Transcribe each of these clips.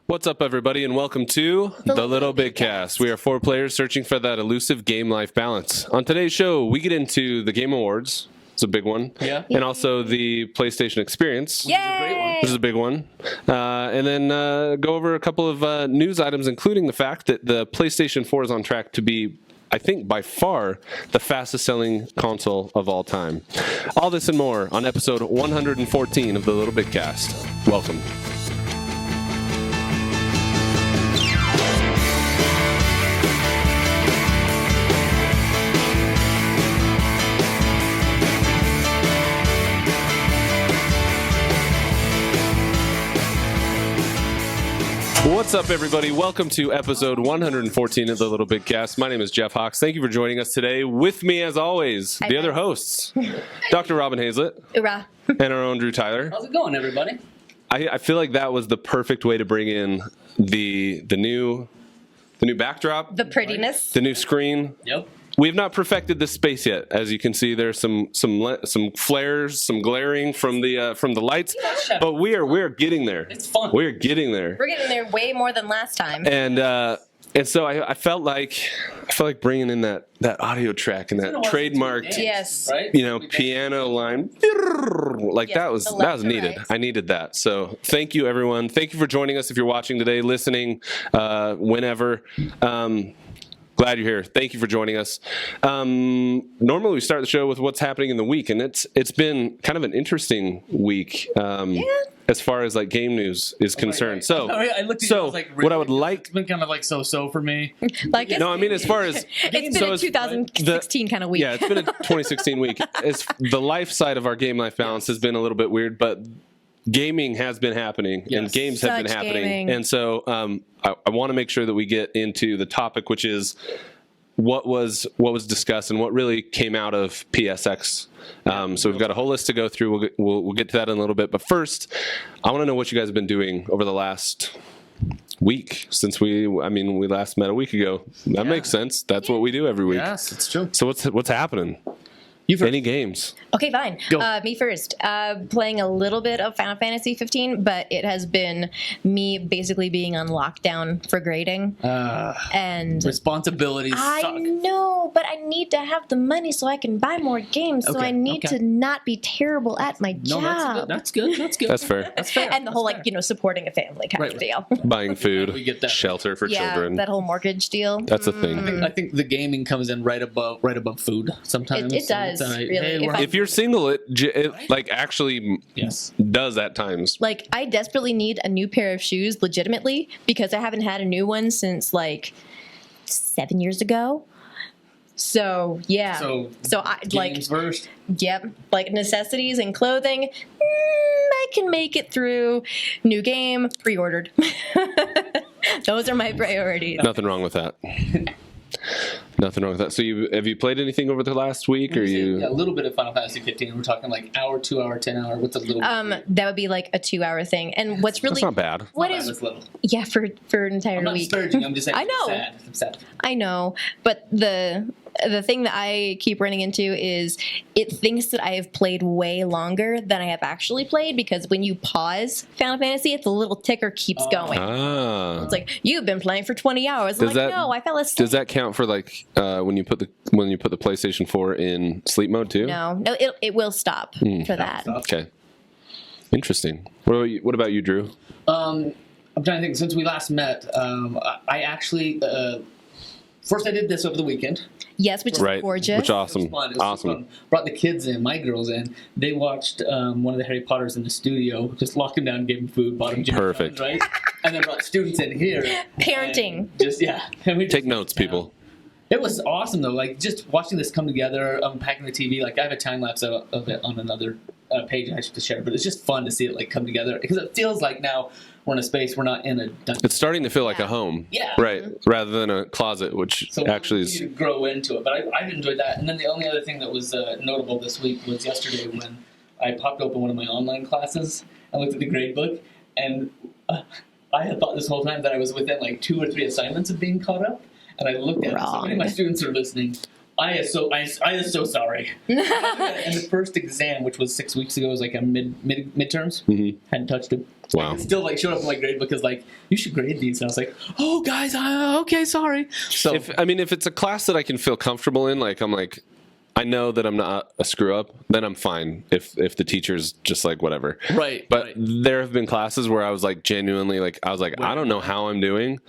What's up, everybody, and welcome to the LittleBigKast. We are four players searching for that elusive game-life balance. On today's show, we get into the Game Awards. It's a big one. Yeah. And also the PlayStation Experience. Yay! This is a big one. And then go over a couple of news items, including the fact that the PlayStation 4 is on track to be, I think, by far the fastest-selling console of all time. All this and more on episode 114 of the LittleBigKast. Welcome. What's up, everybody? Welcome to episode 114 of the LittleBigKast. My name is Jeff Hawks. Thank you for joining us today. With me, as always, the other hosts, Dr. Robin Haislett, Hoorah. And our own Drew Tyler. How's it going, everybody? I feel like that was the perfect way to bring in the new backdrop, The prettiness. the new screen. Yep. We have not perfected this space yet. As you can see, there's some flares, some glaring from the lights, but we're getting there. It's fun. We're getting there. We're getting there way more than last time. And so I felt like bringing in that audio track and that trademarked, Yes. Right? piano line, like Yes, that was the left to needed. right. I needed that. So thank you, everyone. Thank you for joining us. If you're watching today, listening, whenever. Glad you're here. Thank you for joining us. Normally we start the show with what's happening in the week, and it's been kind of an interesting week as far as like game news is concerned. Right. So, I looked at you, I was like, really? what I would like, It's been kind of like so for me. Like no, I mean as far as it's been a 2016 kind of week. Yeah, it's been a 2016 week. The life side of our game life balance has been a little bit weird, but gaming has been happening, and games have been happening. Gaming. And so I want to make sure that we get into the topic, which is what was discussed and what really came out of PSX. So we've got a whole list to go through. We'll get to that in a little bit. But first, I want to know what you guys have been doing over the last week since we last met a week ago. That makes sense. That's what we do every week. Yes, it's true. So what's happening? Any games? Okay, fine. Go. Me first. Playing a little bit of Final Fantasy 15, but it has been me basically being on lockdown for grading. And Responsibilities I suck. know, but I need to have the money so I can buy more games. So I need to not be terrible at my No, job. that's good. That's good. That's fair. That's fair. And the whole supporting a family kind of deal. Buying food, We get that. shelter for Yeah, children. that whole mortgage deal. That's a thing. I think the gaming comes in right above food sometimes. It does, really. Hey, we're If you're single, it like actually Yes. does at times. Like, I desperately need a new pair of shoes, legitimately, because I haven't had a new one since, 7 years ago. So, yeah. So I, games first. yep, necessities and clothing, I can make it through. New game, pre-ordered. Those are my priorities. Nothing wrong with that. Nothing wrong with that. So have you played anything over the last week, or you? Yeah, a little bit of Final Fantasy 15. We're talking hour, 2 hour, 10 hour. What's a little? That would be a 2-hour thing. And what's really That's not bad. What Not is bad, it's little. yeah for an entire I'm not week. disparaging. I'm just saying. I know. I'm sad. I know, but the thing that I keep running into is it thinks that I have played way longer than I have actually played, because when you pause Final Fantasy, it's a little ticker keeps going. Ah. It's like, you've been playing for 20 hours. I'm no, I fell asleep. Does that count for when you put the PlayStation 4 in sleep mode too? No, it will stop for that. Okay. Interesting. What about you, Drew? I'm trying to think. Since we last met, I actually first I did this over the weekend. Yes, which is gorgeous. Which awesome. It was fun. It was Awesome. fun. Brought the kids in, my girls in. They watched one of the Harry Potters in the studio. Just locked them down, gave them food, bought them gin Perfect. right? And then brought students in here. Parenting. And we just Take notes, people. It was awesome though. Just watching this come together, unpacking the TV. I have a time lapse of it on another page I have to share, but it's just fun to see it come together, because it feels like now we're in a space, we're not in a dungeon. It's starting to feel like a home. Yeah. Right. Rather than a closet, which So actually we is. need to grow into it. But I've enjoyed that. And then the only other thing that was notable this week was yesterday when I popped open one of my online classes and looked at the grade book, and I had thought this whole time that I was within 2 or 3 assignments of being caught up. And I looked at it, so many of my students are listening. I am so sorry. And the first exam, which was 6 weeks ago, was like a midterms. Mm-hmm. Hadn't touched it. Wow. It still like showed up in my grade book as like, you should grade these. And I was like, oh guys, okay, sorry. So if it's a class that I can feel comfortable in, like I'm like, I know that I'm not a screw up, then I'm fine. If the teacher's just like whatever. right. But right. there have been classes where I was like genuinely like I don't know how I'm doing.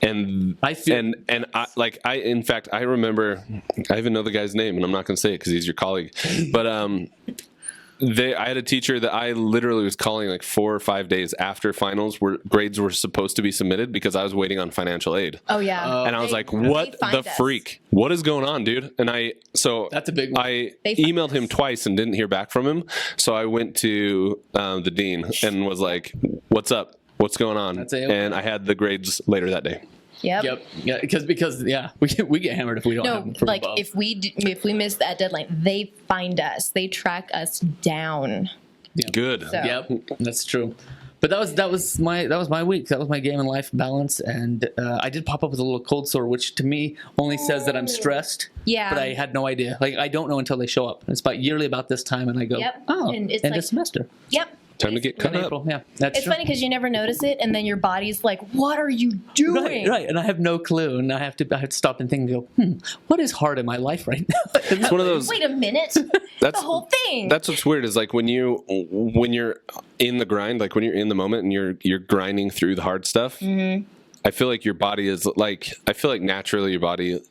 And I feel and I in fact I remember, I even know the guy's name and I'm not going to say it because he's your colleague, but I had a teacher that I literally was calling like 4 or 5 days after finals where grades were supposed to be submitted because I was waiting on financial aid. Oh yeah. And I was like, what the freak? What is going on, dude? And that's a big one. I emailed him twice and didn't hear back from him. So I went to the dean and was like, what's up? What's going on? And I had the grades later that day. Yep. Yeah, because we get hammered if we don't have them from like above. if we miss that deadline, they find us. They track us down. Yep. Good. So. Yep, that's true. But that was my week. That was my game and life balance, and I did pop up with a little cold sore, which to me only says that I'm stressed. Yeah. But I had no idea. Like I don't know until they show up. It's about this time, and I go, Yep. oh, And it's end like- of semester. Yep. Time to get cut up. April. Yeah, that's It's true. funny because you never notice it, and then your body's like, "What are you doing?" Right, and I have no clue, and I have to stop and think and go, what is hard in my life right now? It's one of those. Wait a minute. That's the whole thing. That's what's weird is like when you're in the grind, like when you're in the moment and you're grinding through the hard stuff. Mm-hmm. I feel like your body is like naturally your body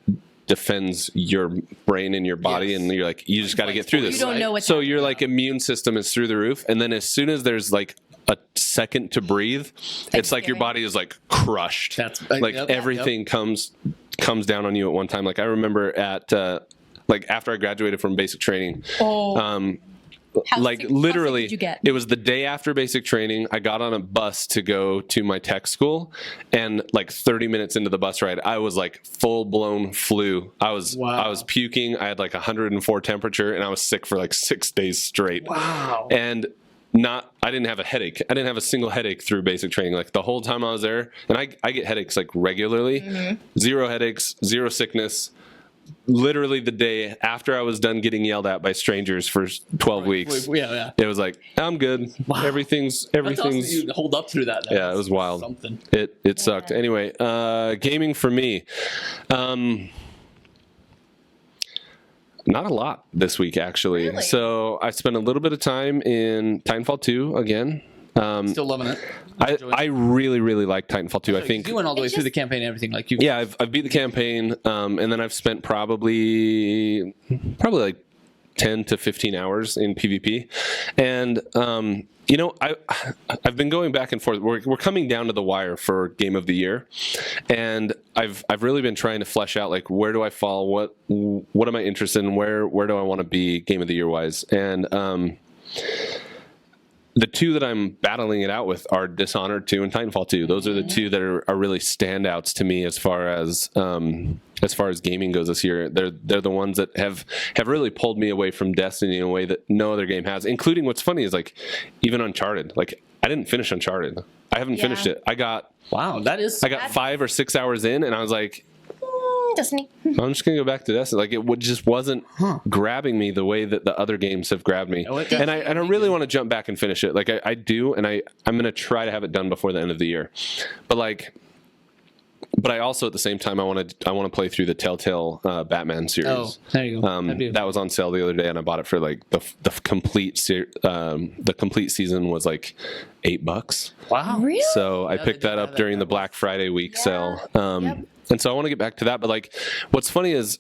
defends your brain and your body, Yes. and you're like, you just got to get through this. You don't know what's So happening. your like immune system is through the roof, and then as soon as there's like a second to breathe, it's like your body is like crushed. That's like everything comes down on you at one time. Like I remember at like after I graduated from basic training. Like literally, how sick did you get? it was the day after basic training. I got on a bus to go to my tech school, and like 30 minutes into the bus ride, I was like full blown flu. I was puking. I had like 104 temperature, and I was sick for like 6 days straight. Wow. And I didn't have a headache. I didn't have a single headache through basic training. Like the whole time I was there, and I get headaches like regularly. Mm-hmm. 0 headaches, 0 sickness. Literally the day after I was done getting yelled at by strangers for 12 weeks, it was like, I'm good. Wow. Everything's That's awesome that you hold up through that. yeah, it was wild. Something. It sucked. Anyway, gaming for me, not a lot this week actually. Really? So I spent a little bit of time in Titanfall 2 again. Still loving it. I really, really like Titanfall 2. I think you went all the way through the campaign and everything. Like you. Yeah, I've beat the campaign, and then I've spent probably like 10 to 15 hours in PvP, and you know, I've been going back and forth. We're coming down to the wire for Game of the Year, and I've really been trying to flesh out like where do I fall, what am I interested in, where do I want to be Game of the Year wise, and the two that I'm battling it out with are Dishonored 2 and Titanfall 2. Those are the two that are really standouts to me as far as gaming goes this year. They're the ones that have really pulled me away from Destiny in a way that no other game has. Including what's funny is like even Uncharted. Like I didn't finish Uncharted. I haven't finished it. I got 5 or 6 hours in, and I was like, Destiny. I'm just gonna go back to Destiny. Like it just wasn't grabbing me the way that the other games have grabbed me. And I really want to jump back and finish it. Like I do, and I'm gonna try to have it done before the end of the year. But I also at the same time I want to play through the Telltale Batman series. Oh, there you go. That was on sale the other day, and I bought it for like the complete season was like $8. Wow. Really? So I picked that up during the Black Friday week sale. And so I want to get back to that. But like, what's funny is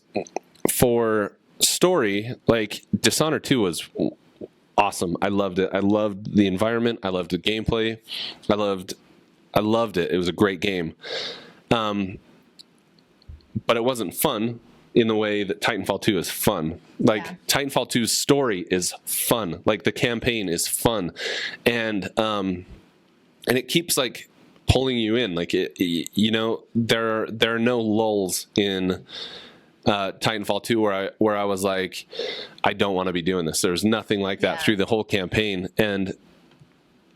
for story, like Dishonored 2 was awesome. I loved it. I loved the environment. I loved the gameplay. I loved it. It was a great game. But it wasn't fun in the way that Titanfall 2 is fun. Like Titanfall 2's story is fun. Like the campaign is fun. And it keeps like pulling you in. Like you know, there are no lulls in Titanfall 2 where I was like, I don't want to be doing this. There's nothing like that through the whole campaign. And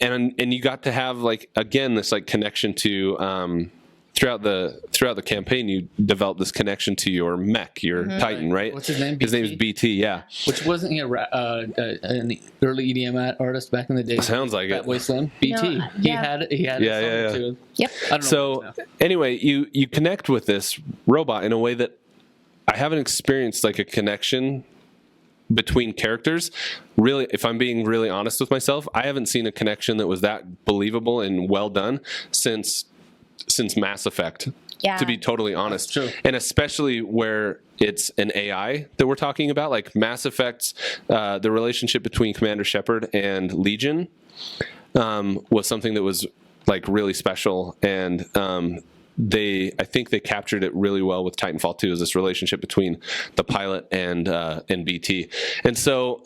you got to have like again this like connection to throughout the campaign, you develop this connection to your mech, your Titan, right? What's his name? His name is BT. Yeah, Which wasn't he an early EDM artist back in the day? sounds like it. Fatboy Slim. BT. No, He yeah. had Yeah, a song too. Yep. I don't know. So anyway, you connect with this robot in a way that I haven't experienced, like a connection between characters. Really, if I'm being really honest with myself, I haven't seen a connection that was that believable and well done since Mass Effect. Yeah. To be totally honest, That's true. and especially where it's an AI that we're talking about, like Mass Effect's the relationship between Commander Shepard and Legion was something that was like really special, and I think they captured it really well with Titanfall 2, is this relationship between the pilot and BT. And so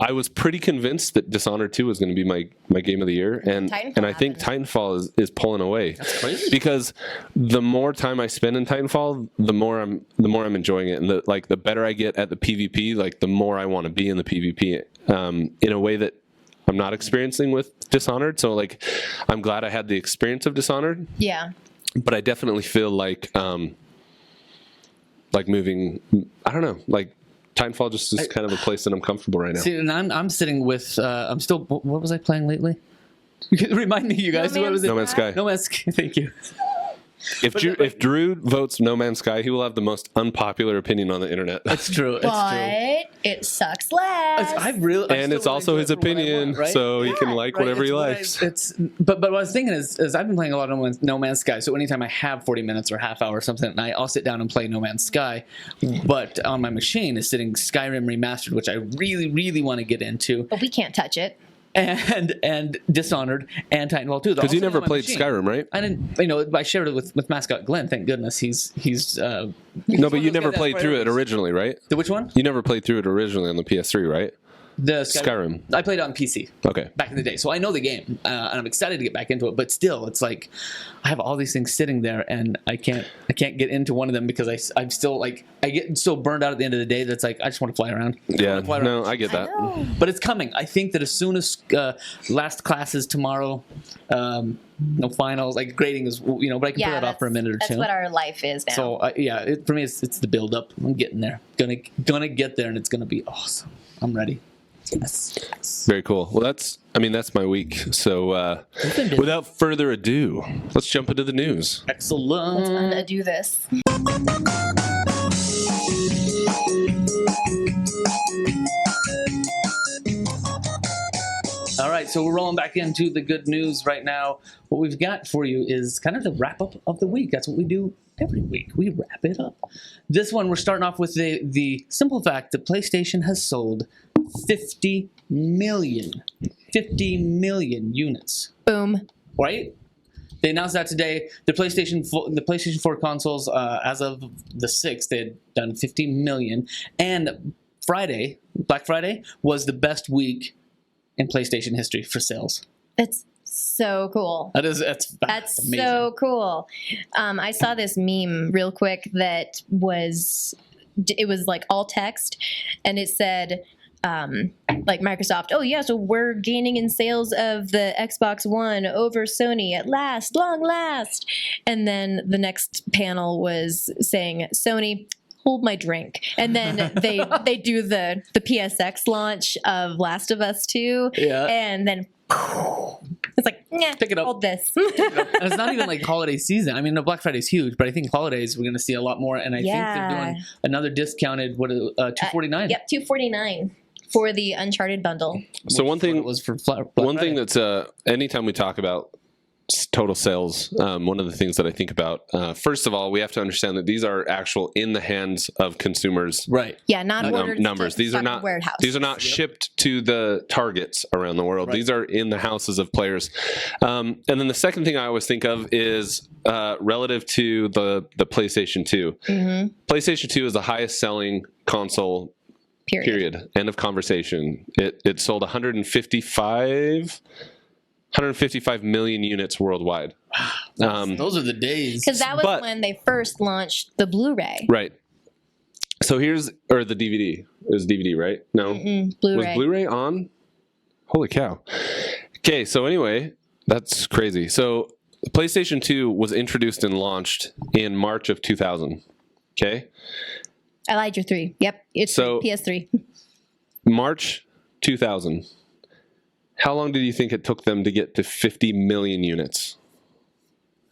I was pretty convinced that Dishonored 2 was going to be my game of the year, and I think Titanfall is pulling away. That's crazy. Because the more time I spend in Titanfall, the more I'm enjoying it, and the better I get at the PvP, like the more I want to be in the PvP in a way that I'm not experiencing with Dishonored. So like, I'm glad I had the experience of Dishonored. Yeah. But I definitely feel like moving. I don't know. Like Titanfall just is kind of a place that I'm comfortable right now. See, and I'm sitting with. I'm still. What was I playing lately? Remind me, you guys. What was it? No Man's Sky. No Man's Sky. Thank you. If Drew votes No Man's Sky, he will have the most unpopular opinion on the internet. It's true. It's But true. it sucks less. And it's also his opinion, so he can like whatever he likes. But what I was thinking is I've been playing a lot of No Man's Sky. So anytime I have 40 minutes or half hour or something at night, I'll sit down and play No Man's Sky. But on my machine is sitting Skyrim Remastered, which I really, really want to get into, But we can't touch it. and Dishonored and Titanfall 2. Because you never played Skyrim, right? I didn't. I shared it with Mascot Glenn. Thank goodness he's. No, but you never played through it originally, right? The which one? You never played through it originally on the PS3, right? The Skyrim. I played it on PC. Okay. Back in the day, so I know the game, and I'm excited to get back into it. But still, it's like I have all these things sitting there, and I can't get into one of them because I'm still like I get so burned out at the end of the day that's like I just want to fly around. Yeah. No, I get that. But it's coming. I think that as soon as last classes tomorrow, no finals, like grading is, but I can put that off for a minute or two. That's what our life is now. So for me, it's the build up. I'm getting there. Gonna get there, and it's gonna be awesome. I'm ready. Yes. Very cool. Well, that's my week. So without further ado, let's jump into the news. Excellent. Let's undo this. All right, so we're rolling back into the good news right now. What we've got for you is kind of the wrap up of the week. That's what we do every week. We wrap it up. This one, we're starting off with the simple fact that PlayStation has sold 50 million units. Boom. Right? They announced that today. The PlayStation 4 consoles, as of the 6th, they had done 50 million. And Black Friday, was the best week in PlayStation history for sales. That's so cool. That's amazing. So cool. I saw this meme real quick that was like all text, and it said like Microsoft, oh yeah, so we're gaining in sales of the Xbox One over Sony at last, long last. And then the next panel was saying, Sony, hold my drink. And then they do the PSX launch of Last of Us 2. Yeah. And then it's like, Pick it up. hold this. And it's not even like holiday season. I mean, Black Friday is huge, but I think holidays we're going to see a lot more. And I think they're doing another discounted $249. Yep, $249 for the Uncharted bundle. So one thing was for Black one Friday. thing that's anytime we talk about total sales, one of the things that I think about, first of all, we have to understand that these are actual in the hands of consumers. Right. Yeah, not ordered numbers. These are not warehouse. These are not shipped to the targets around the world. Right. These are in the houses of players. And then the second thing I always think of is relative to the PlayStation 2. Mm-hmm. PlayStation 2 is the highest selling console. Period. End of conversation. It sold 155 million units worldwide. Those are the days. Because that was when they first launched the Blu-ray. Right. So the DVD. It was DVD, right? No. Blu-ray. Was Blu-ray on? Holy cow. Okay, so anyway, that's crazy. So PlayStation 2 was introduced and launched in March of 2000. Okay. I lied, you're 3. Yep, it's So- PS3. March 2000. How long did you think it took them to get to 50 million units?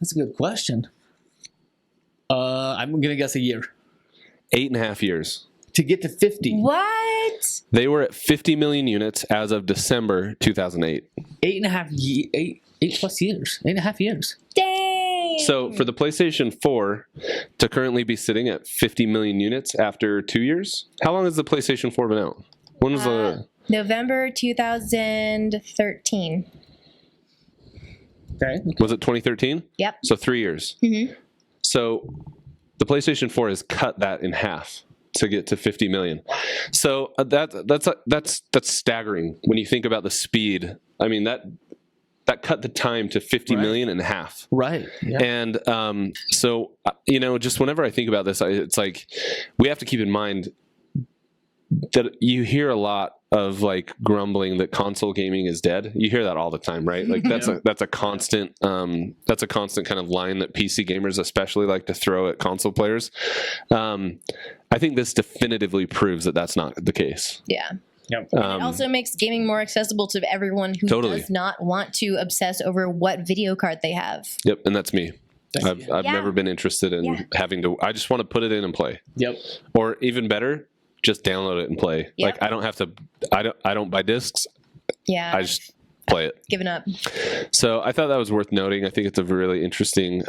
That's a good question. I'm going to guess a year. 8.5 years. To get to 50. What? They were at 50 million units as of December 2008. 8 plus years. 8.5 years. Dang. So for the PlayStation 4 to currently be sitting at 50 million units after 2 years, how long has the PlayStation 4 been out? When was the... November 2013. Okay. Was it 2013? Yep. So 3 years. Mhm. So the PlayStation 4 has cut that in half to get to 50 million. So that's staggering when you think about the speed. I mean, that cut the time to 50 million in half. Right. Yeah. And so, just whenever I think about this, it's like we have to keep in mind that you hear a lot of like grumbling that console gaming is dead. You hear that all the time, right? Like that's a constant kind of line that PC gamers especially like to throw at console players. I think this definitively proves that that's not the case. Yeah. Yep. It also makes gaming more accessible to everyone who Totally. does not want to obsess over what video card they have. Yep, and that's me. I've Yeah. never been interested in having to. I just want to put it in and play. Yep. Or even better, just download it and play. Yep. Like I don't have to. I don't buy discs. Yeah. I just play it. Giving up. So I thought that was worth noting. I think it's a really interesting.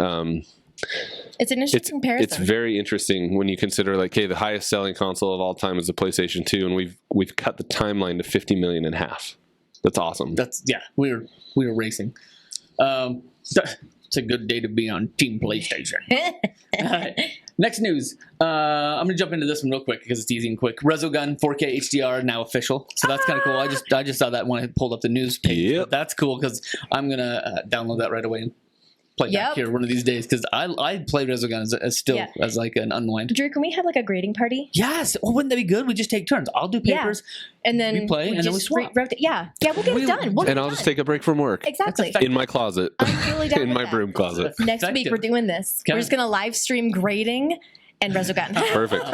It's an interesting comparison. It's very interesting when you consider like, hey, the highest selling console of all time is the PlayStation 2, and we've cut the timeline to 50 million in half. That's awesome. We were racing. It's a good day to be on Team PlayStation. All right. Next news. I'm gonna jump into this one real quick because it's easy and quick. Resogun 4K HDR now official, so that's kind of cool. I just saw that when I pulled up the news page. Yep. But that's cool because I'm gonna download that right away and play back here one of these days because I play Resogun as like an unwind. Drew, can we have like a grading party? Yes. Well, wouldn't that be good? We just take turns. I'll do papers. And then we play, and then we just swap. we'll get it done. And I'll just take a break from work. Exactly. In my closet. I'm totally down In with my that. broom closet. Next week Effective. we're doing this. Okay. We're just gonna live stream grading and Resogun. Perfect.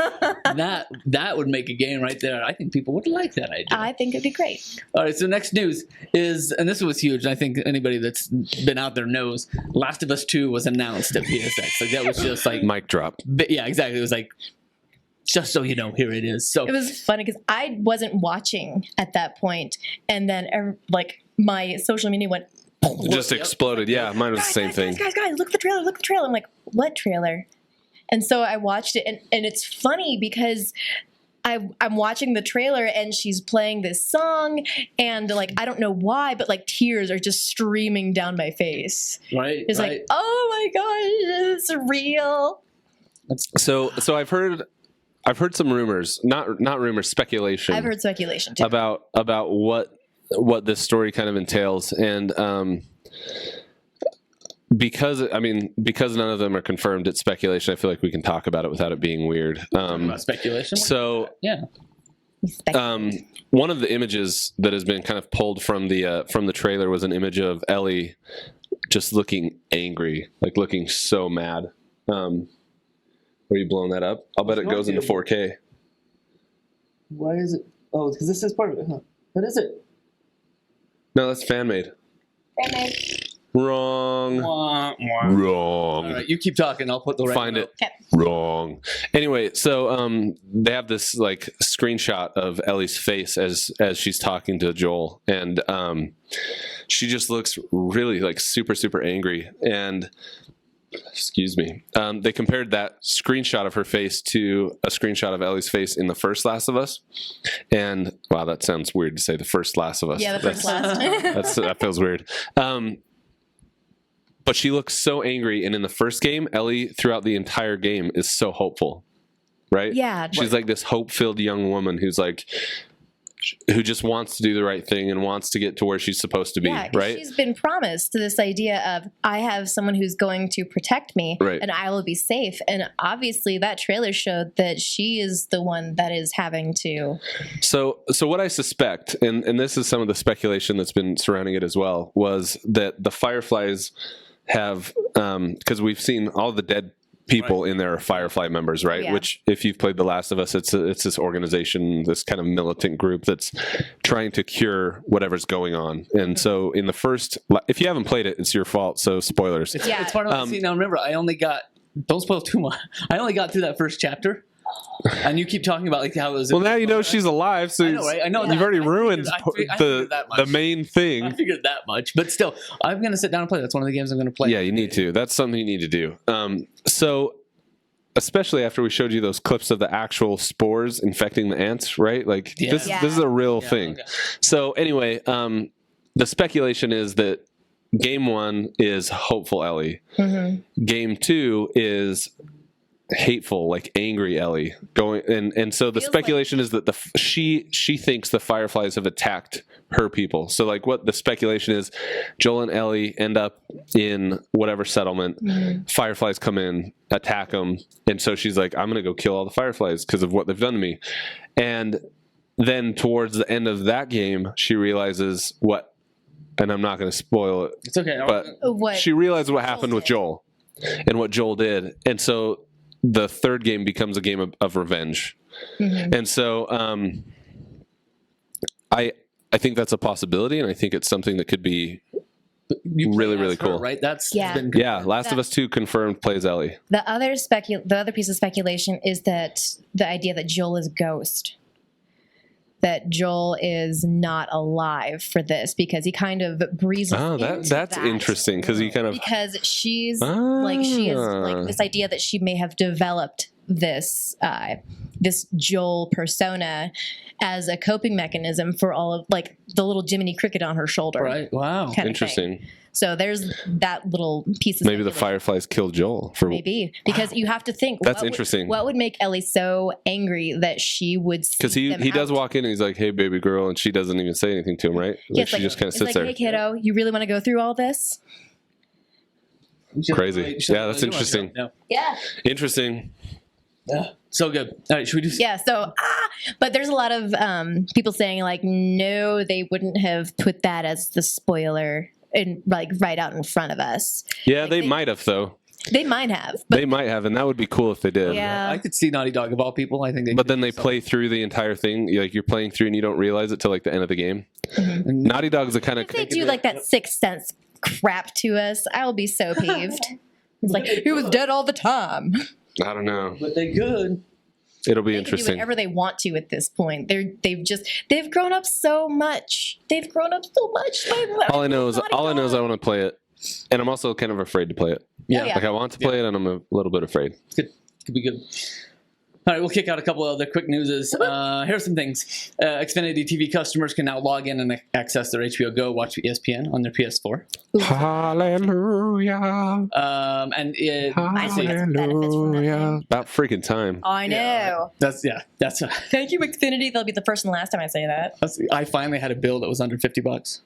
That would make a game right there. I think people would like that idea. I think it'd be great. All right, so next news is, and this was huge, and I think anybody that's been out there knows, Last of Us 2 was announced at PSX. Like, that was just like... Mic drop. Yeah, exactly. It was like, just so you know, here it is. So It was funny because I wasn't watching at that point, and then my social media went. Just exploded. Yeah, mine was the same thing. Guys, look at the trailer, look at the trailer. I'm like, what trailer? And so I watched it, and it's funny because I'm watching the trailer, and she's playing this song, and like, I don't know why, but like tears are just streaming down my face. right, It's like, oh my gosh, it's real. So I've heard some rumors, not rumors, speculation. I've heard speculation too. about what this story kind of entails, and because none of them are confirmed, it's speculation. I feel like we can talk about it without it being weird. about speculation. So Yeah. one of the images that has been kind of pulled from the trailer was an image of Ellie just looking angry, like looking so mad. Are you blowing that up? I'll bet it goes into 4K. Why is it? Oh, because this is part of it, huh? What is it? No, that's fan made. Wrong. Wah, wah. Wrong. All right, you keep talking. I'll put the right Find one it. up. Okay. Wrong. Anyway, so they have this like screenshot of Ellie's face as she's talking to Joel, and she just looks really like super, super angry. And excuse me, they compared that screenshot of her face to a screenshot of Ellie's face in the first Last of Us. And wow, that sounds weird to say the first Last of Us. Yeah, the first last. That feels weird. But she looks so angry, and in the first game, Ellie throughout the entire game is so hopeful, right? Yeah. She's like this hope-filled young woman who just wants to do the right thing and wants to get to where she's supposed to be, Yeah, 'cause right? she's been promised this idea of, I have someone who's going to protect me, Right. and I will be safe. And obviously that trailer showed that she is the one that is having to. So what I suspect, and this is some of the speculation that's been surrounding it as well, was that the Fireflies have, because we've seen all the dead people in there are Firefly members, right? Yeah. Which, if you've played The Last of Us, it's this organization, this kind of militant group that's trying to cure whatever's going on. And so in the first, if you haven't played it, it's your fault. So spoilers. It's part of see, now remember, I only got, don't spoil too much. I only got through that first chapter. And you keep talking about like how it was. Well, now you know she's alive, so I know, right? I know you've that. already I ruined figured that much. the main thing. I figured that much, but still, I'm going to sit down and play. That's one of the games I'm going to play. Yeah, you need to. That's something you need to do. So, especially after we showed you those clips of the actual spores infecting the ants, right? Like this is a real thing. Okay. So anyway, the speculation is that game 1 is hopeful Ellie. Mm-hmm. Game 2 is hateful, like angry Ellie going, and so the Feels speculation is that she thinks the Fireflies have attacked her people. So like what the speculation is, Joel and Ellie end up in whatever settlement, Fireflies come in, attack them, and so she's like, I'm gonna go kill all the Fireflies because of what they've done to me. And then towards the end of that game, she realizes what, and I'm not going to spoil it, It's okay. but she realized what happened with Joel and what Joel did, and so the third game becomes a game of revenge. Mm-hmm. And so I think that's a possibility, and I think it's something that could be really cool. Right? That's Yeah. been Last of Us 2 confirmed plays Ellie. The other piece of speculation is that the idea that Joel is a ghost. That Joel is not alive for this because he kind of breezes into that's interesting because he kind of she's like she is like this idea that she may have developed this this Joel persona as a coping mechanism for all of like the little Jiminy Cricket on her shoulder. right. Wow. kind of interesting. thing. So there's that little piece of Maybe the speculation. Fireflies killed Joel for Maybe because you have to think That's interesting. What would make Ellie so angry that she would because he does walk in and he's like, "Hey, baby girl," and she doesn't even say anything to him, right? Yeah, Like she just kind of sits there. Hey, kiddo, you really want to go through all this? Crazy. Yeah, that's interesting. Yeah. Interesting. Yeah. So good. All right, should we do? Yeah. So, but there's a lot of people saying like, no, they wouldn't have put that as the spoiler and like right out in front of us. Yeah, Like, they might have though. They might have. But They might have, and that would be cool if they did. yeah. I could see Naughty Dog of all people. I think. But then they play through the entire thing. Like you're playing through and you don't realize it till like the end of the game. And Naughty Dog's the kind of If they do like that Sixth Sense crap to us, I will be so peeved. It's like he was dead all the time. I don't know. But they could. It'll be They can do interesting. whatever they want to at this point. They've grown up so much. They've grown up so much. All I know is I want to play it, and I'm also kind of afraid to play it. Yeah. Oh, yeah. Like I want to play it, and I'm a little bit afraid. Could be good. All right, we'll kick out a couple of other quick newses. Here's some things. Xfinity TV customers can now log in and access their HBO Go, watch ESPN on their PS4. Hallelujah. And it, I see benefits from that thing. About freaking time. I know. that's Thank you, Xfinity. They'll be the first and last time I say that. I finally had a bill that was under $50.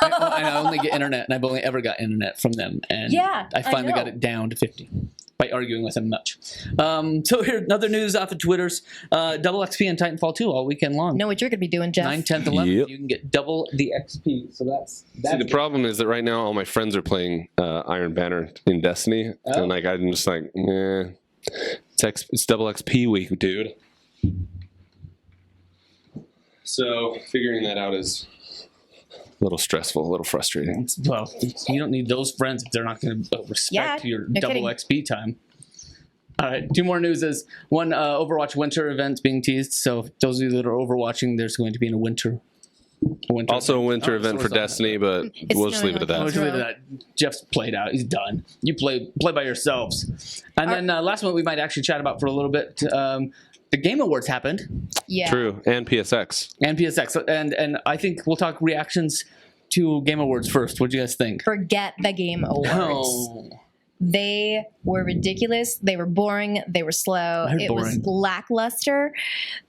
And I only get internet, and I've only ever got internet from them. And Yeah, I finally I know. got it down to 50 by arguing with them much. So here, another news off of Twitter's double XP and Titanfall 2 all weekend long. Know what you're going to be doing, Jeff. 9, 10th, 11th, Yep. you can get double the XP. So that's See, the problem is that right now all my friends are playing Iron Banner in Destiny, Oh. and like I'm just like, it's double XP week, dude. So figuring that out is a little stressful, a little frustrating. Well, you don't need those friends if they're not going to respect Yeah, your no double kidding. XP time. All right, 2 more news is one Overwatch Winter event being teased. So those of you that are overwatching, there's going to be a winter Also a winter event. event for Destiny, but It's we'll just leave it at snowing Oh, that. just leave it at that. Jeff's played out. He's done. You play by yourselves. And then last one we might actually chat about for a little bit. The Game Awards happened, Yeah. True, and PSX. and PSX, and I think we'll talk reactions to Game Awards first. What do you guys think? Forget the Game Awards. Oh, They were ridiculous. They were boring. They were slow. I heard It was boring. lackluster.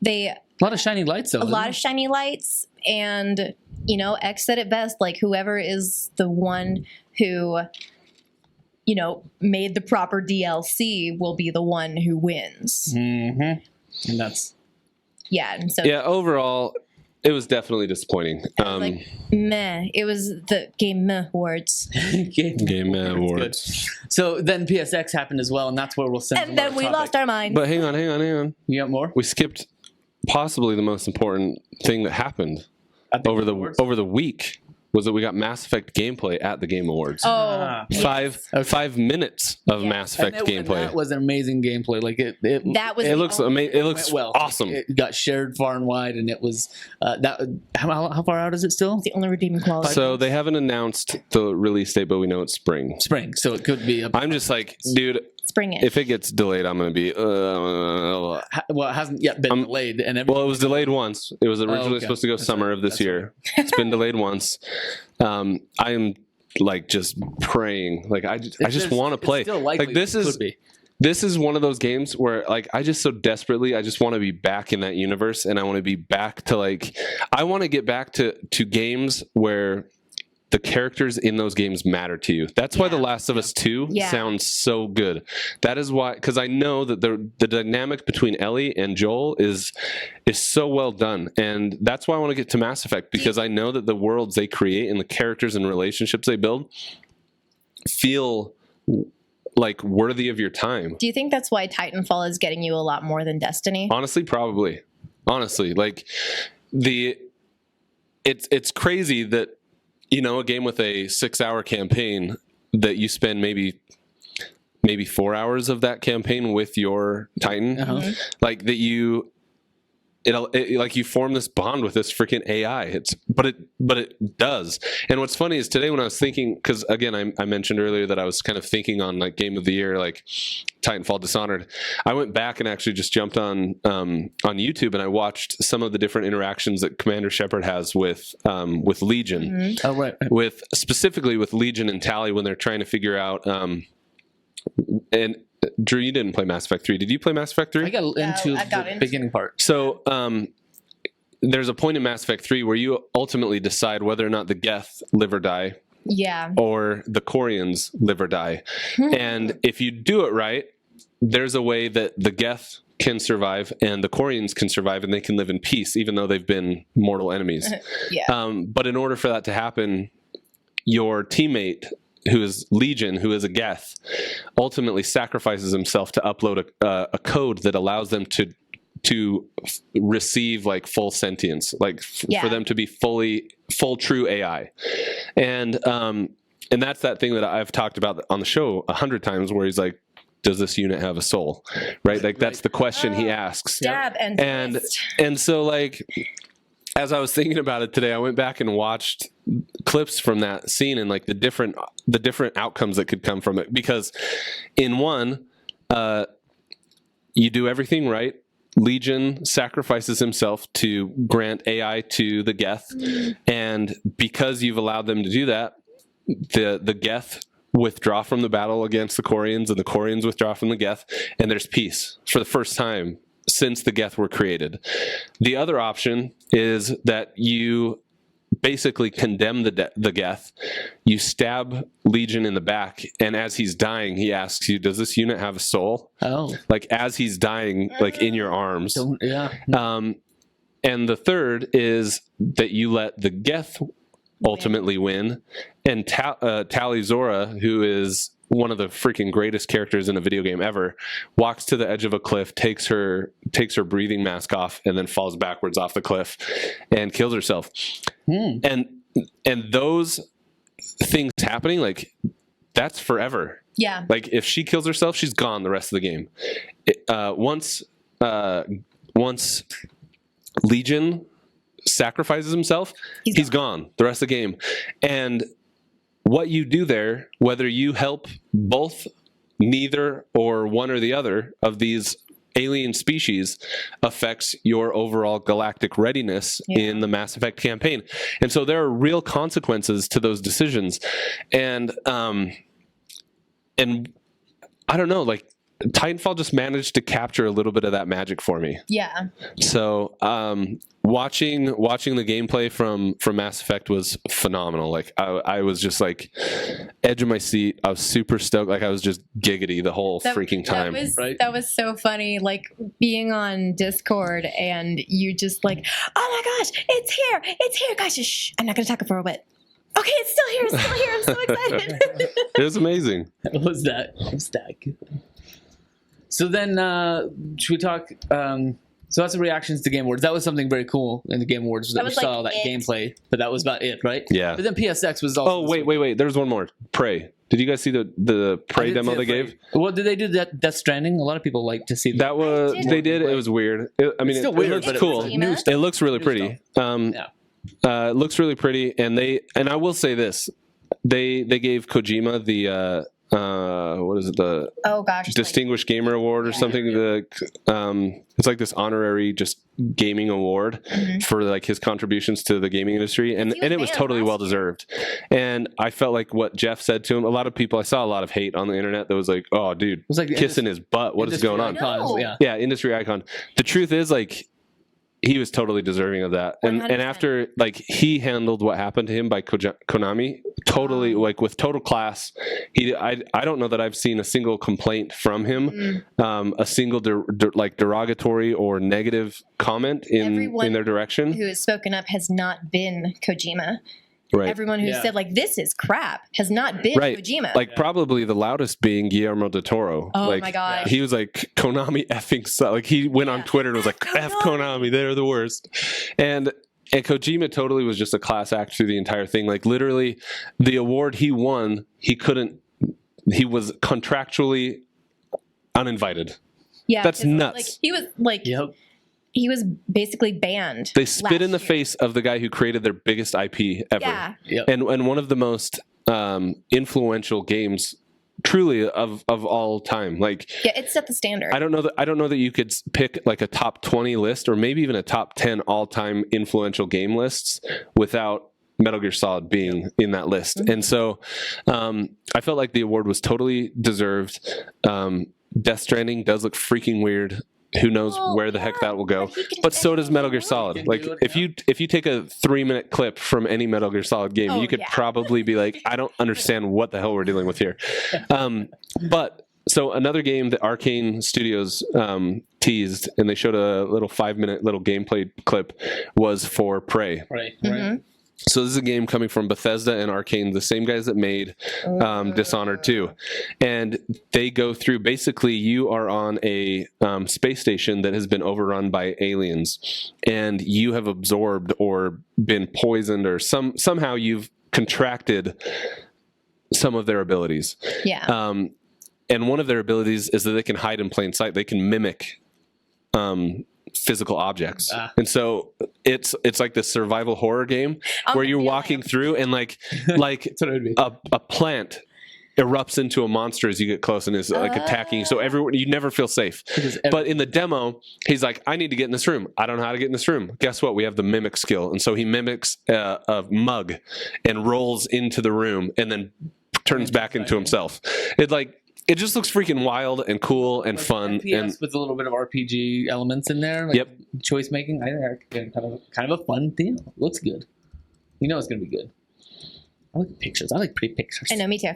A a lot of shiny lights though. lot of shiny lights, and X said it best. Like whoever is the one who made the proper DLC will be the one who wins. Mm-hmm. And that's Yeah, and so Yeah, overall, it was definitely disappointing. Like, meh. It was the Game Awards. Game Awards. So then PSX happened as well, and that's where we'll send. And then we lost our minds. But hang on. You got more? We skipped possibly the most important thing that happened At the over Game Awards? the week. Was that we got Mass Effect gameplay at the Game Awards? Ah. Yes. 5 minutes of Yeah. Mass Effect And gameplay. that was an amazing gameplay. Like it That was It looks amazing. It looks went well. awesome. It got shared far and wide, and it was that. How far out is it still? the only redeeming quality. So they haven't announced the release date, but we know it's spring. Spring, so it could be. I'm just like, dude, Spring it. if it gets delayed, I'm going to be. Well, it hasn't yet been delayed, and Well, it was delayed once. It was originally okay. supposed to go That's summer right. of this That's year. It's been delayed once. I am like just praying. Like I just want to play. Still likely Like this it is could be. this is one of those games where like I just so desperately I just want to be back in that universe, and I want to be back to like I want to get back to games where the characters in those games matter to you. That's why Yeah. The Last of Us 2 Yeah. sounds so good. That is why, because I know that the dynamic between Ellie and Joel is so well done, and that's why I want to get to Mass Effect, because I know that the worlds they create and the characters and relationships they build feel like worthy of your time. Do you think that's why Titanfall is getting you a lot more than Destiny? Honestly, probably. Honestly, like it's crazy that a game with a 6-hour campaign that you spend maybe 4 hours of that campaign with your Titan, Uh-huh. like that like you form this bond with this freaking AI. But it does. And what's funny is today when I was thinking, because again I mentioned earlier that I was kind of thinking on like game of the year, like Titanfall, Dishonored. I went back and actually just jumped on YouTube and I watched some of the different interactions that Commander Shepard has with Legion, Oh right. with specifically with Legion and Tally when they're trying to figure out. And Drew, you didn't play Mass Effect 3. Did you play Mass Effect 3? I got into I got the into beginning part. So there's a point in Mass Effect 3 where you ultimately decide whether or not the Geth live or die, Yeah. or the Quarians live or die. And if you do it right, there's a way that the Geth can survive and the Quarians can survive, and they can live in peace, even though they've been mortal enemies. Yeah. But in order for that to happen, your teammate, who is Legion, who is a Geth, ultimately sacrifices himself to upload a code that allows them to receive like full sentience, like Yeah. for them to be full true AI. And that's that thing that I've talked about on the show 100 times, where he's like, does this unit have a soul? Right? Like that's the question he asks. Stab and twist. And so like as I was thinking about it today, I went back and watched clips from that scene and like the different outcomes that could come from it. Because in one, you do everything right. Legion sacrifices himself to grant AI to the Geth, and because you've allowed them to do that, the Geth withdraw from the battle against the Quarians, and the Quarians withdraw from the Geth, and there's peace for the first time since the Geth were created. The other option is that you basically condemn the Geth, you stab Legion in the back, and as he's dying, he asks you, does this unit have a soul? Oh. Like as he's dying, like in your arms. Yeah. And the third is that you let the Geth ultimately win, and Tali Zora, who is one of the freaking greatest characters in a video game ever, walks to the edge of a cliff, takes her breathing mask off, and then falls backwards off the cliff and kills herself. And those things happening, like that's forever. Yeah. Like if she kills herself, she's gone the rest of the game. Once Legion sacrifices himself, he's gone the rest of the game. And what you do there, whether you help both, neither, or one or the other of these alien species, affects your overall galactic readiness in the Mass Effect campaign. And so there are real consequences to those decisions. And I don't know, like Titanfall just managed to capture a little bit of that magic for me. Yeah. So watching the gameplay from Mass Effect was phenomenal. Like I was just like edge of my seat. I was super stoked. Like I was just giggity the whole freaking time. That was so funny. Like being on Discord and you just like, oh my gosh, it's here, guys. Shh, I'm not gonna talk for a bit. Okay, it's still here. I'm so excited. It was amazing. What was that? Good. So then, should we talk? So that's the reactions to Game Awards. That was something very cool in the Game Awards that we saw all that gameplay, but that was about it, right? Yeah. But then PSX was also. Oh wait. There's one more. Prey. Did you guys see the Prey demo they gave? Well, did they do that Death Stranding? A lot of people like to see that. That was they did. It was weird. It looks cool. It looks really pretty. It looks really pretty, and I will say this: they gave Kojima the what is it, the Distinguished Gamer Award or something. It's like this honorary just gaming award for like his contributions to the gaming industry, and it was totally well deserved. And I felt like what Jeff said to him. A lot of people, I saw a lot of hate on the internet that was like, "Oh, dude, it was like kissing his butt. What is going on?" No. Yeah, industry icon. The truth is, like, he was totally deserving of that. And 100%. and after, like, he handled what happened to him by Konami totally, like, with total class. I don't know that I've seen a single complaint from him, a single derogatory or negative comment in their direction. Who has spoken up has not been Kojima. Right. Everyone who said like this is crap has not been Kojima. Like probably the loudest being Guillermo del Toro. Oh like, my gosh. He was like, Konami effing suck. Like he went on Twitter and was like, F Konami, they're the worst. And Kojima totally was just a class act through the entire thing. Like literally the award he won, he was contractually uninvited. Yeah. That's nuts. Like, he was like he was basically banned. They spit in the face of the guy who created their biggest IP ever. Yeah. Yep. And one of the most influential games truly of all time. Like it set the standard. I don't know that you could pick like a top 20 list or maybe even a top 10 all-time influential game lists without Metal Gear Solid being in that list. And so I felt like the award was totally deserved. Death Stranding does look freaking weird. Who knows where the heck that will go? But so does Metal Gear Solid. Like if you take a 3-minute clip from any Metal Gear Solid game, you could probably be like, I don't understand what the hell we're dealing with here. But so another game that Arcane Studios teased, and they showed a little 5-minute little gameplay clip, was for Prey. Right. So this is a game coming from Bethesda and Arcane, the same guys that made Dishonored 2. And they go through, basically you are on a space station that has been overrun by aliens, and you have absorbed or been poisoned or somehow you've contracted some of their abilities. Yeah. And one of their abilities is that they can hide in plain sight. They can mimic physical objects. And so it's like this survival horror game where you're walking through and like a plant erupts into a monster as you get close and is like attacking you. So everyone, you never feel safe. But in the demo, he's like, I need to get in this room. I don't know how to get in this room. Guess what? We have the mimic skill. And so he mimics a mug and rolls into the room and then turns back into himself. It just looks freaking wild and cool and fun, FPS and with a little bit of RPG elements in there, like choice making. I think kind of a fun deal. Looks good. You know it's gonna be good. I like pictures. I like pretty pictures. I know, me too.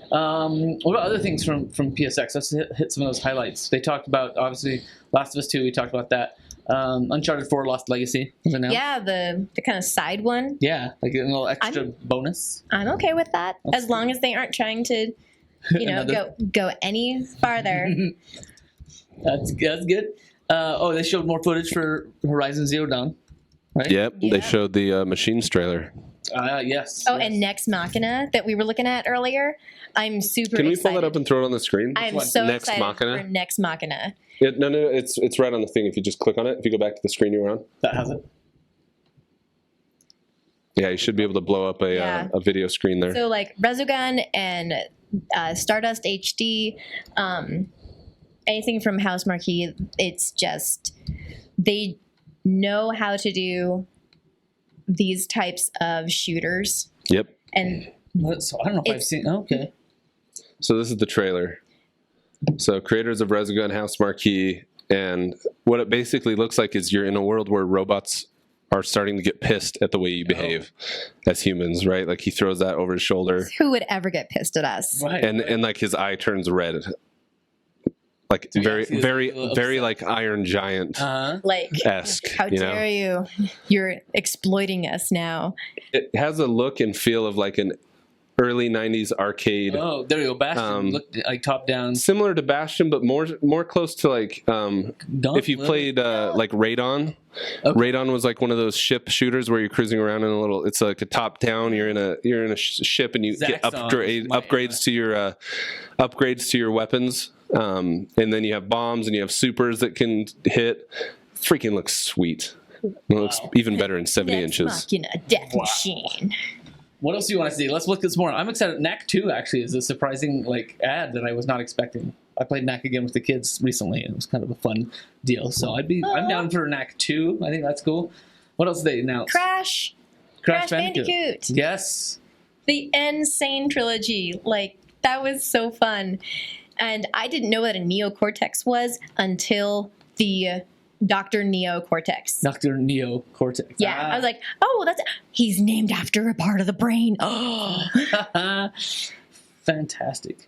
What about other things from PSX? Let's hit some of those highlights. They talked about, obviously, Last of Us 2. We talked about that. Uncharted 4 Lost Legacy was announced. Yeah, the kind of side one. Yeah, like a little extra bonus. I'm okay with that, as long as they aren't trying to, go any farther. That's good. They showed more footage for Horizon Zero Dawn, right? Yep. They showed the Machines trailer. Yes. And Next Machina that we were looking at earlier. I'm super Can we excited. pull that up and throw it on the screen? I'm so Next excited Machina? for Next Machina. No, it's right on the thing. If you just click on it, if you go back to the screen you were on. That has it? Yeah, you should be able to blow up a video screen there. So like Resogun and Stardust HD, anything from House Marquee, it's just, they know how to do these types of shooters. Yep. And so I don't know if I've seen. Okay. So this is the trailer. So creators of Resogun, House Marquee, and what it basically looks like is you're in a world where robots are starting to get pissed at the way you behave as humans, right? Like he throws that over his shoulder, Who would ever get pissed at us? Right. and like his eye turns red, like very he's very a little very upset. like Iron Giant Like, esque. how you know? dare you? You're exploiting us now. It has a look and feel of like an early '90s arcade. Oh, there you go. Bastion looked like top down. Similar to Bastion, but more close to like if you Gauntlet? played like Radon. Okay. Radon was like one of those ship shooters where you're cruising around in a little. It's like a top down. You're in a ship and you get Zaxxon. upgrades to your weapons. And then you have bombs and you have supers that can hit. Freaking looks sweet. It looks even better in 70 Death inches. Machina, Death Machine. What else do you want to see? Let's look at some more. I'm excited. Knack 2 actually is a surprising ad that I was not expecting. I played Knack again with the kids recently, and it was kind of a fun deal. So I'm down for Knack 2. I think that's cool. What else did they announce? Crash Bandicoot. Yes. The Insane trilogy. Like, that was so fun. And I didn't know what a neocortex was until the Dr. Neo Cortex. Dr. Neo Cortex. Yeah, I was like, oh, he's named after a part of the brain. Oh, fantastic.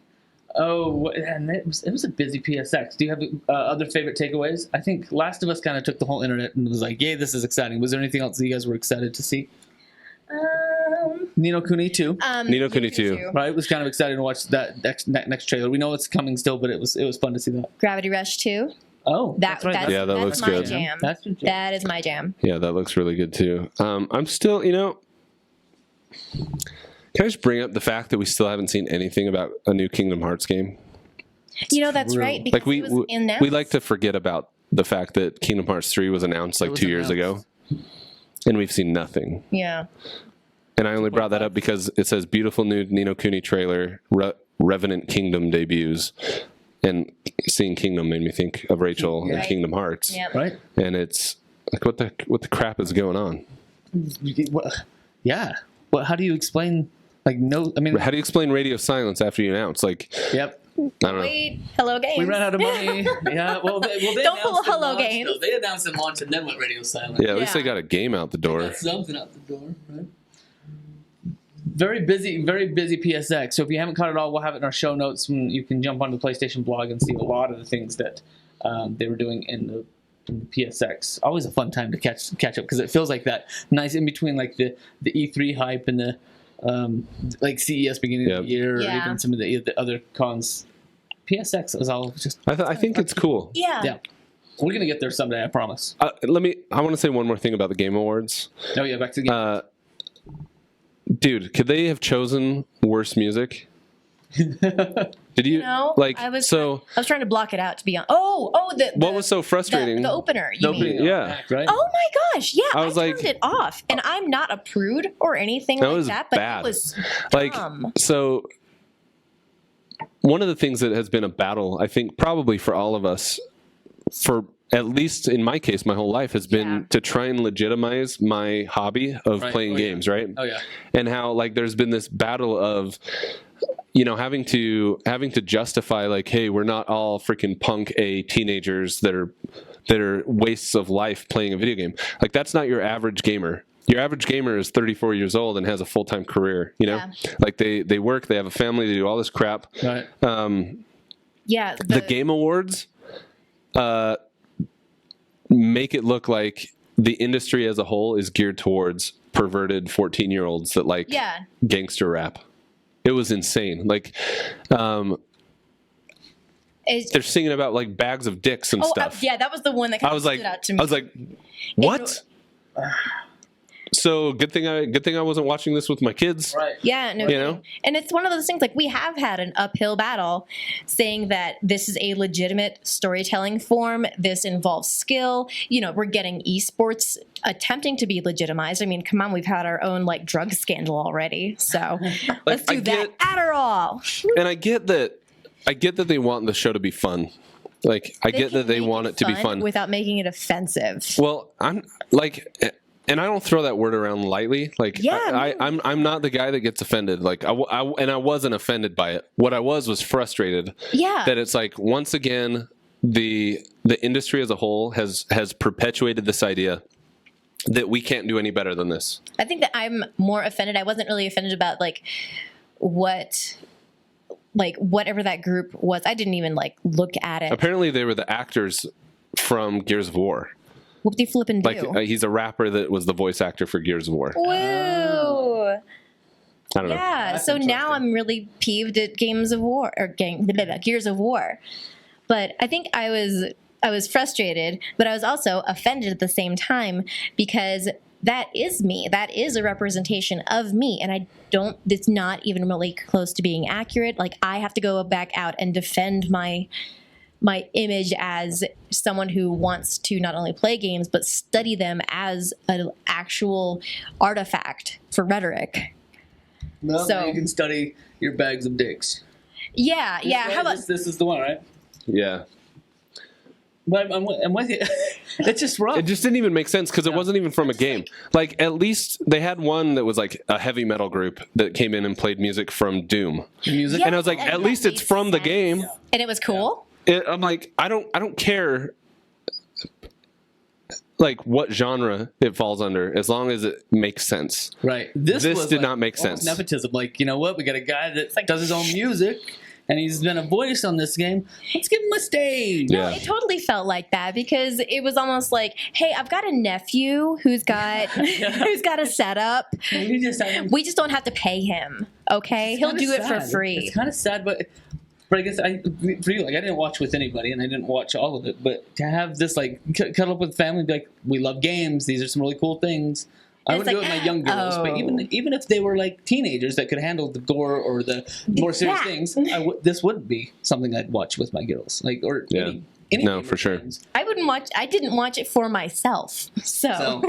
Oh, and it was a busy PSX. Do you have other favorite takeaways? I think Last of Us kind of took the whole internet and was like, yay, this is exciting. Was there anything else that you guys were excited to see? Ni No Kuni II. Ni No Kuni II. Right, was kind of excited to watch that next trailer. We know it's coming still, but it was fun to see that. Gravity Rush 2. Oh, that's right. Yeah, that looks my good. Jam. That's your jam. That is my jam. Yeah, that looks really good too. I'm still, can I just bring up the fact that we still haven't seen anything about a new Kingdom Hearts game? That's right. Because Like we it was announced. we like to forget about the fact that Kingdom Hearts 3 was announced like was 2 years ago, and we've seen nothing. Yeah. And I only brought that up because it says beautiful new Ni No Kuni trailer, Revenant Kingdom debuts, and seeing Kingdom made me think of Rachel and Right. Kingdom Hearts. Yep. Right? And it's like what the crap is going on? Yeah. Well, how do you explain? Like, no, I mean, How do you explain radio silence after you announce? Like, yep. I don't know. Wait, Hello Games. We ran out of money. Yeah, well, they Don't pull announced a and Hello launched, Games. though. They announced and launched and then went radio silent. Yeah, at least they got a game out the door. Got something out the door, right? Very busy PSX. So if you haven't caught it all, we'll have it in our show notes. And you can jump onto the PlayStation blog and see a lot of the things that they were doing in the PSX. Always a fun time to catch up because it feels like that nice in between, like the E3 hype and the like CES beginning of the year, or Yeah. even some of the other cons. PSX is all just I think it's cool. Yeah. yeah. We're gonna get there someday, I promise. I want to say one more thing about the Game Awards. Oh yeah, back to the game. Dude, could they have chosen worse music? Did you No, like I was so? trying to block it out to be on. The What was so frustrating? The opener. You Nobody mean? Yeah. back, right? Oh my gosh! Yeah, I was turned like- it off, and I'm not a prude or anything That like was that. But bad. it was Like dumb. so. One of the things that has been a battle, I think, probably for all of us, for at least in my case, my whole life has been Yeah. to try and legitimize my hobby of Right. playing Oh, yeah. games, right? Oh yeah. And how like there's been this battle of having to justify like, hey, we're not all freaking punk A teenagers that are wastes of life playing a video game. Like that's not your average gamer. Your average gamer is 34 years old and has a full-time career, Yeah. Like they work, they have a family, they do all this crap. Right. Yeah, The Game Awards make it look like the industry as a whole is geared towards perverted 14-year-olds that like Yeah. gangster rap. It was insane. Like It's- they're singing about like bags of dicks and stuff. yeah, that was the one that kind I of was like, stood out to me. what? So good thing I wasn't watching this with my kids. Right. Yeah, no, You know? and it's one of those things like we have had an uphill battle saying that this is a legitimate storytelling form. This involves skill. We're getting esports attempting to be legitimized. I mean, come on, we've had our own like drug scandal already. So let's do that. Adderall. And I get that they want the show to be fun. Like I get that they want it to be fun without making it offensive. Well, I'm like, and I don't throw that word around lightly. Like, Yeah, I'm not the guy that gets offended. Like, I wasn't offended by it. What I was frustrated. Yeah. That it's like, once again, the industry as a whole has perpetuated this idea that we can't do any better than this. I think that I'm more offended. I wasn't really offended about whatever that group was. I didn't even look at it. Apparently, they were the actors from Gears of War. Whoop-de-flippin' do. Like, he's a rapper that was the voice actor for Gears of War. Woo! I don't know. Yeah, so now I'm really peeved at Gears of War. But I think I was frustrated, but I was also offended at the same time, because that is me. That is a representation of me, and it's not even really close to being accurate. Like, I have to go back out and defend my image as someone who wants to not only play games but study them as an actual artifact for rhetoric. Well, So- now you can study your bags of dicks. Yeah. How about this is the one, right? Yeah. But I'm with you. It's just rough. It just didn't even make sense because it wasn't even from a game. Like, at least they had one that was like a heavy metal group that came in and played music from Doom. music? Yeah. And I was like, and at that least it's made from the sense. game. And it was cool? I'm like, I don't care like what genre it falls under, as long as it makes sense. Right. This was did not make almost sense. Nepotism. Like, you know what? We got a guy that does his own music, and he's been a voice on this game. Let's give him a stage. No, Yeah. it totally felt like that, because it was almost like, hey, I've got a nephew who's got who's got a setup. We We just don't have to pay him, okay? He'll do it for free. It's kind of sad, but I guess for you, like, I didn't watch with anybody, and I didn't watch all of it. But to have this, like, cuddle up with family, and be like, we love games. These are some really cool things. I It's would do like, it with my young girls, but even if they were like teenagers that could handle the gore or the more serious Yeah. things, this wouldn't be something I'd watch with my girls. Like, or Yeah. any No, gamer for sure. fans. I didn't watch it for myself. So,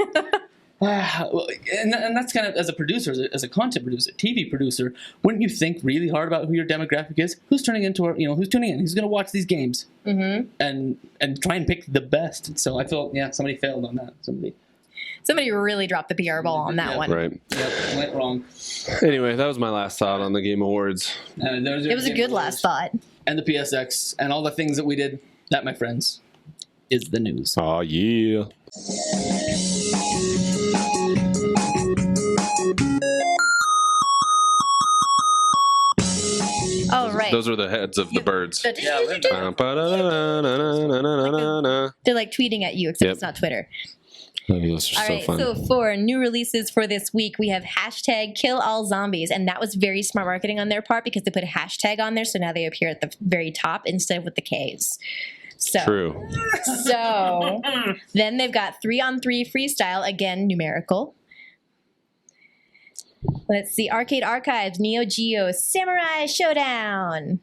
And that's kind of, as a producer, as a content producer, TV producer, wouldn't you think really hard about who your demographic is? Who's turning into our, who's tuning in? Who's going to watch these games? Mhm. And try and pick the best. So I felt, somebody failed on that. Somebody really dropped the PR ball on that Yeah. one. Right. Yep, went wrong. Anyway, that was my last thought on the Game Awards. It was a good last thought. And the PSX and all the things that we did. That, my friends, is the news. Oh, yeah. Oh, right. Those are the heads of the birds. They're like tweeting at you, except Yep. it's not Twitter. Those are All so right, fun. so for new releases for this week, we have #KillAllZombies, and that was very smart marketing on their part, because they put a hashtag on there, so now they appear at the very top instead of with the Ks. So, True. So then they've got 3-on-3 freestyle, again numerical. Let's see, Arcade Archives, Neo Geo, Samurai Showdown.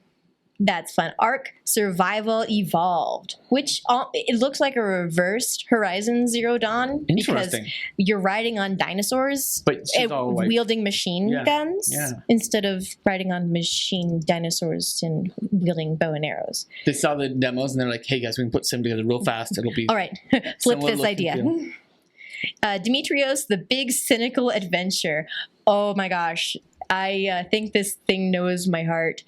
That's fun. Ark Survival Evolved, which it looks like a reversed Horizon Zero Dawn, because Interesting. you're riding on dinosaurs But she's all like, wielding machine Yeah, guns yeah. instead of riding on machine dinosaurs and wielding bow and arrows. they saw the demos and they're like, hey guys, we can put some together real fast. It'll be All right, flip Similar this look idea. and Demetrios, The Big Cynical Adventure. Oh my gosh. I think this thing knows my heart.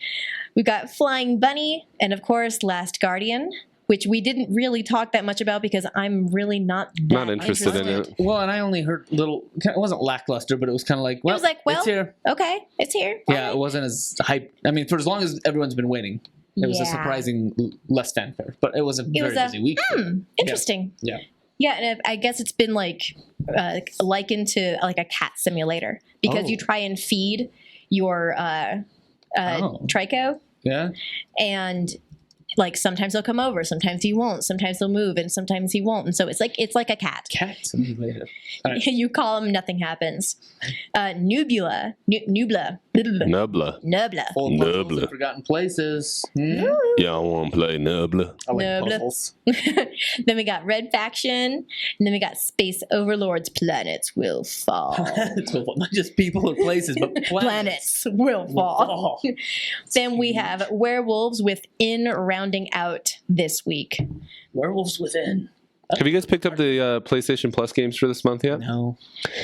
We've got Flying Bunny, and of course, Last Guardian, which we didn't really talk that much about because I'm really not that interested in it. Well, and I only heard little. It wasn't lackluster, but it was kind of like, well, was like, well, it's here. Okay, it's here. Yeah, it wasn't as hype. I mean, for as long as everyone's been waiting, it was a Yeah. surprising less fanfare. But it was a very busy week. Interesting. Yeah. Yeah, and I guess it's been likened to like a cat simulator, because you try and feed your trico, Yeah. and like sometimes they'll come over, sometimes he won't, sometimes they'll move, and sometimes he won't, and so it's like a cat. Cat simulator. All right. You call him, nothing happens. Nubla. Nubla. Full of puzzles Nubla. and forgotten places. Hmm? Yeah, I want to play Nubla. I like Nubla. puzzles. Then we got Red Faction, and then we got Space Overlords. Planets will fall. Not just people or places, but Planets will fall. Then we have Werewolves Within rounding out this week. Werewolves Within. Have you guys picked up the PlayStation Plus games for this month yet? No.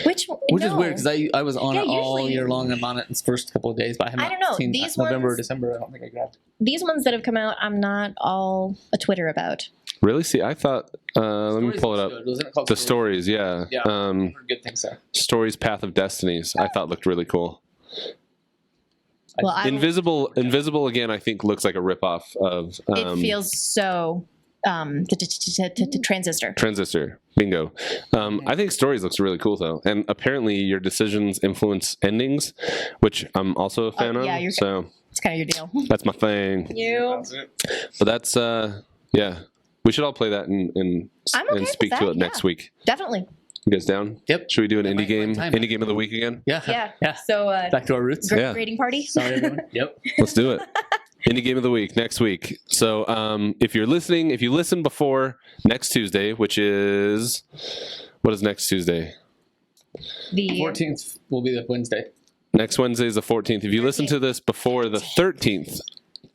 Which is weird because I was on Yeah, it all usually- year long. I'm on it in its first couple of days, but I haven't I don't know, seen these November or ones- December. I don't think I grabbed. These ones that have come out, I'm not all a Twitter about. Really? See, I thought. Let me pull it up. Wasn't it called The stories, yeah. Yeah. I've heard good things there. Stories Path of Destinies, I thought looked really cool. Well, I Invisible again, I think looks like a ripoff of. it feels so transistor. Transistor. Bingo. I think Stories looks really cool though, and apparently your decisions influence endings, which I'm also a fan yeah, of. So It's kind of your deal. that's my thing. But that's yeah. We should all play that and I'm okay with speak to that, it next week. Definitely. You guys down? Yep. Should we do an indie might game? find time. Indie game of the week again? Yeah. Yeah. So Back to our roots. Yeah. grading party. Sorry, everyone. Yep. Let's do it. Indie game of the week next week. So if you're listening, if you listen before next Tuesday, which is what is next Tuesday? The 14th will be the Wednesday. Next Wednesday is the 14th. If you listen to this before the 13th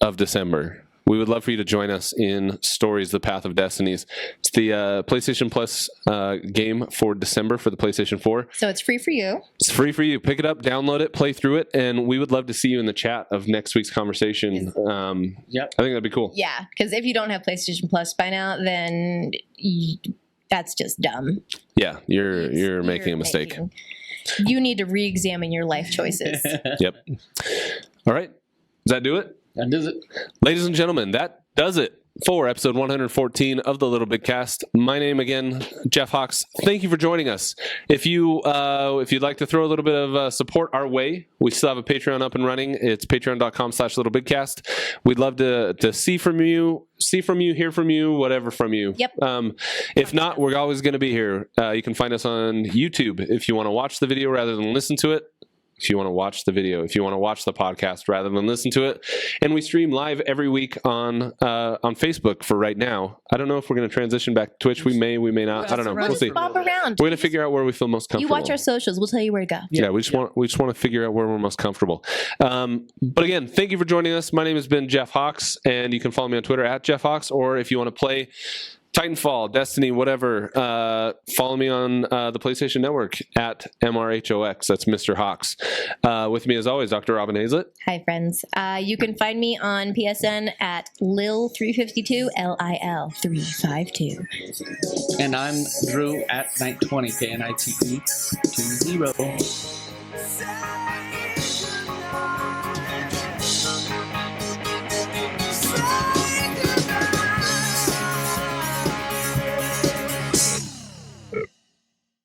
of December, we would love for you to join us in Stories, The Path of Destinies. It's the PlayStation Plus game for December for the PlayStation 4. So it's free for you. It's free for you. Pick it up, download it, play through it, and we would love to see you in the chat of next week's conversation. Yep. I think that'd be cool. Yeah, because if you don't have PlayStation Plus by now, then that's just dumb. Yeah, you're making a mistake. You need to re-examine your life choices. Yep. All right. Does that do it? That does it. Ladies and gentlemen, that does it for episode 114 of the LittleBigKast. My name again, Jeff Hawks. Thank you for joining us. If you'd like to throw a little bit of support our way, we still have a Patreon up and running. It's patreon.com/LittleBigKast. We'd love to see from you, hear from you, whatever from you. Yep. If not, we're always going to be here. You can find us on YouTube if you want to watch the video rather than listen to it. If you want to watch the video, if you want to watch the podcast rather than listen to it. And we stream live every week on Facebook for right now. I don't know if we're going to transition back to Twitch. We may not. I don't know. We'll see. Bob around. We're going to figure out where we feel most You comfortable. watch our socials. We'll tell you where to go. Yeah, we just want to figure out where we're most comfortable. But again, thank you for joining us. My name has been Jeff Hawks, and you can follow me on Twitter at Jeff Hawks, or if you want to play Titanfall, Destiny, whatever, follow me on the PlayStation Network at MRHOX. That's Mr. Hawks. With me, as always, Dr. Robin Haislett. Hi, friends. You can find me on PSN at Lil352, LIL352. And I'm Drew at Night20, KNITE20.